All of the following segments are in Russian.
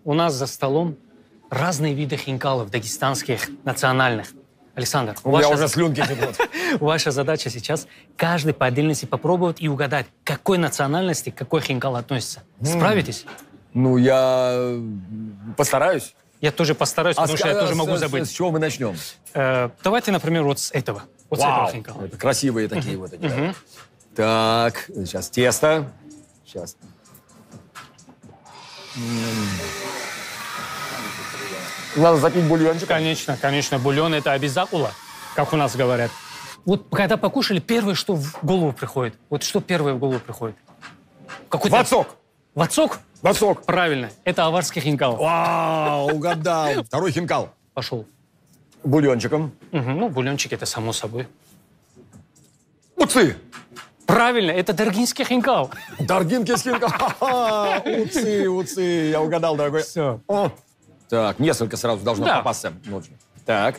у нас за столом разные виды хинкалов дагестанских, национальных. Александр, У меня уже слюнки текут. ваша задача сейчас каждый по отдельности попробовать и угадать, к какой национальности какой хинкал относится. Справитесь? Ну, я постараюсь. Я тоже постараюсь, потому что я тоже могу забыть. С чего мы начнем? Давайте, например, вот с этого. Вот с этого хинкала. Это красивые такие вот эти. Да. Так, сейчас тесто. Сейчас. Надо запить бульончик. Конечно, конечно, бульон – это обязательно, как у нас говорят. Вот когда покушали, первое, что в голову приходит? Вот что первое в голову приходит? Вацок. Вацок? Вацок. Правильно, это аварский хинкал. Вау, угадал. Второй хинкал. Пошел. Бульончиком. Ну, бульончик – это само собой. Уцы. Правильно, это даргинский хинкал. Даргинский хинкал. Уцы. Я угадал, дорогой. Все. О. Так, несколько сразу должно Да. попасться. Так.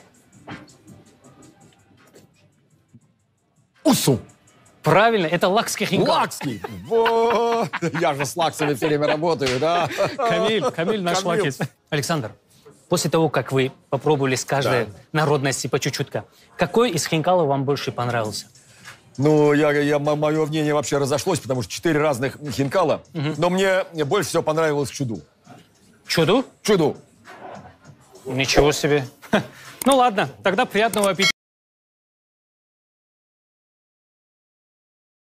Усу. Правильно, это лакский хинкал. Лакский. Вот. Я же с лаксами все время работаю, да? Камиль наш Камиль. лакис. Александр, после того, как вы попробовали с каждой народности по чуть-чутка, какой из хинкалов вам больше понравился? Ну, мое мнение вообще разошлось, потому что 4 разных хинкала. Но мне больше всего понравилось чуду. Чуду? Чуду. Ничего себе. Ну ладно, тогда приятного аппетита.